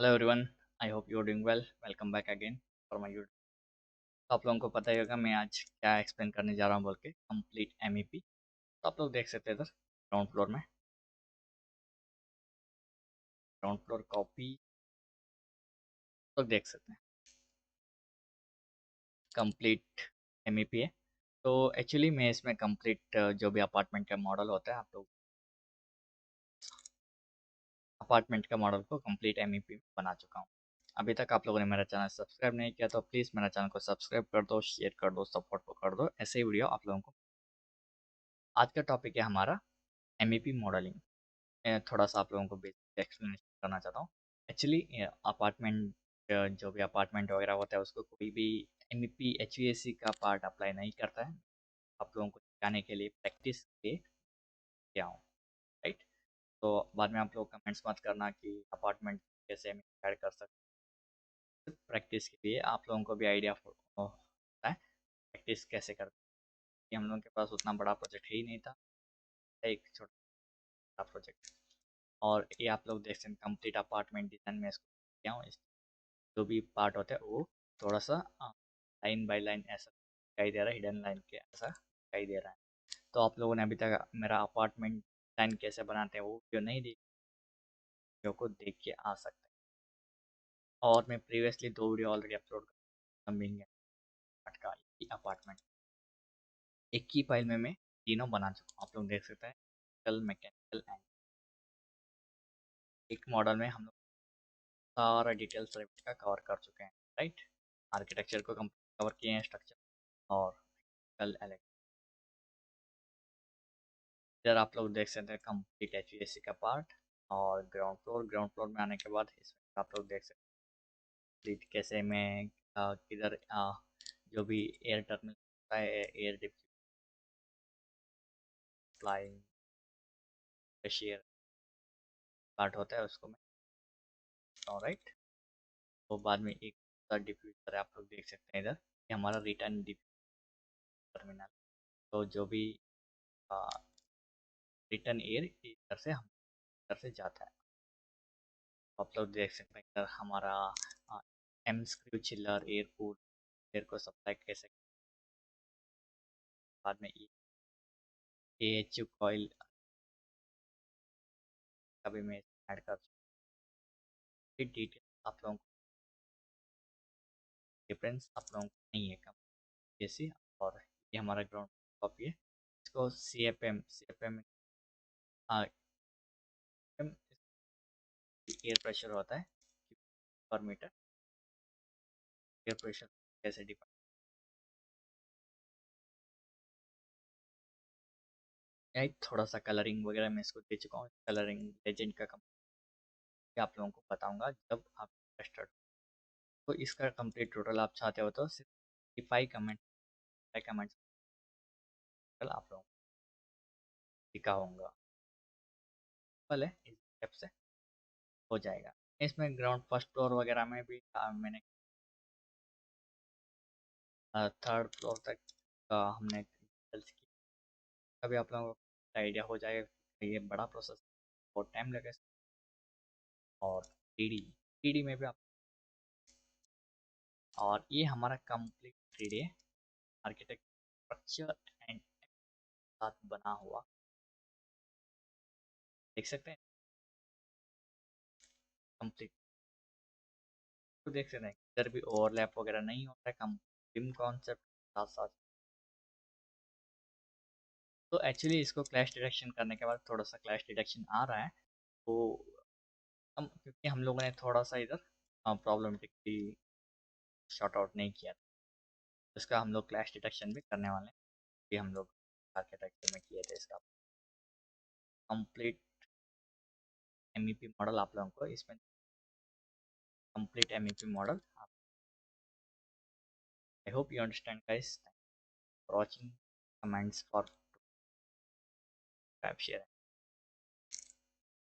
Hello everyone. I hope you are doing well. Welcome back again for my YouTube. तो आप लोगों को पता ही होगा मैं आज क्या एक्सप्लेन करने जा रहा हूँ बोल के, कंप्लीट एमईपी। तो आप लोग देख सकते हैं इधर ग्राउंड फ्लोर में, ग्राउंड फ्लोर कॉपी तो देख सकते हैं कंप्लीट एमईपी है। तो एक्चुअली मैं इसमें कंप्लीट जो भी अपार्टमेंट का मॉडल होता है, आप लोग अपार्टमेंट का मॉडल को कंप्लीट एमईपी बना चुका हूँ। अभी तक आप लोगों ने मेरा चैनल सब्सक्राइब नहीं किया तो प्लीज़ मेरा चैनल को सब्सक्राइब कर दो, शेयर कर दो, सपोर्ट को कर दो। ऐसे ही वीडियो आप लोगों को। आज का टॉपिक है हमारा एमईपी मॉडलिंग। मैं थोड़ा सा आप लोगों को बेसिक एक्सप्लेनेशन करना चाहता हूँ। एक्चुअली अपार्टमेंट, जो भी अपार्टमेंट वगैरह होता है उसको कोई भी एमईपी एचवीएसी का पार्ट अप्लाई नहीं करता है। आप लोगों को सिखाने के लिए, प्रैक्टिस के लिए किया हूँ, राइट। तो बाद में आप लोग कमेंट्स मत करना कि अपार्टमेंट कैसे ऐड कर सकते हैं। प्रैक्टिस के लिए आप लोगों को भी आइडिया होता है प्रैक्टिस कैसे करते हैं। हम लोगों के पास उतना बड़ा प्रोजेक्ट ही नहीं था, एक छोटा प्रोजेक्ट। और ये आप लोग देख सकते हैं कंप्लीट अपार्टमेंट डिजाइन में इसको किया हूँ। जो भी पार्ट होता है वो थोड़ा सा लाइन बाय लाइन ऐसा दिखाई दे रहा है, हिडन लाइन के ऐसा दिखाई दे रहा है। तो आप लोगों ने अभी तक मेरा अपार्टमेंट डिजाइन कैसे बनाते हैं वो वीडियो नहीं देखी, वीडियो को देख के आ सकते हैं। और मैं प्रीवियसली 2 वीडियो ऑलरेडी अपलोड कर का अपार्टमेंट एक ही फाइल में मैं तीनों बना चुका हूँ। आप लोग देख सकते हैं कल मैकेनिकल एंड एक मॉडल में हम लोग सारा डिटेल्स रेविट का कवर कर चुके हैं, राइट। आर्किटेक्चर को कवर किए हैं, स्ट्रक्चर और कल इधर आप लोग देख सकते हैं कंप्लीट एचवीएसी का पार्ट। और ग्राउंड फ्लोर में आने के बाद इसमें आप लोग देख सकते हैं कैसे मैं किधर जो भी एयर टर्मिनल होता है, एयर फ्लाइंग शेयर पार्ट होता है उसको मैं, राइट। तो बाद में एक डिफ्यूजर आप लोग देख सकते हैं इधर, ये हमारा रिटर्न टर्मिनल। तो जो भी रिटर्न एयर इधर से हम इधर से जाता है। आप लोग देख सकते हैं इधर हमारा M screw chiller air cool air को सप्लाई कैसे। बाद में ए एच यू कॉइल का भी मैं ऐड कर डिटेल आप लोगों को, डिफरेंस आप लोगों को नहीं है कम जैसे। और ये हमारा ग्राउंड कॉपी है, इसको C F M air pressure होता है पर मीटर। एयर प्रेशर कैसे डिफाइन, थोड़ा सा कलरिंग वगैरह मैं इसको दे चुका हूँ। कलरिंग लेजेंड का आप लोगों को बताऊंगा जब आप स्टार्ट। तो इसका कंप्लीट टोटल आप चाहते हो तो सिर्फ 5 कमेंट्स आप लोगों को दिखाऊंगा, भले इस स्टेप से हो जाएगा। इसमें ग्राउंड फर्स्ट फ्लोर वगैरह में भी मैंने थर्ड फ्लोर तक हमने डिटेल्स की। अभी आप लोगों को आइडिया हो जाएगा, ये बड़ा प्रोसेस बहुत टाइम लगेगा। और थ्री डी में भी आप, और ये हमारा complete three D architecture and साथ बना हुआ देख सकते हैं कंप्लीट। तो देख सकते हैं इधर भी ओवरलैप वगैरह नहीं होता है, कम बिम कॉन्सेप्ट साथ साथ। तो एक्चुअली इसको क्लैश डिटेक्शन करने के बाद थोड़ा सा क्लैश डिटेक्शन आ रहा है। तो हम, क्योंकि हम लोगों ने थोड़ा सा इधर प्रॉब्लमेटिकली शॉर्ट आउट नहीं किया था, इसका हम लोग क्लैश डिटेक्शन भी करने वाले हैं। कि हम लोग आर्किटेक्चर में किए थे इसका कंप्लीट एमईपी मॉडल आप लोगों को इसमें complete MEP model. I hope you understand guys, for watching, comments for share.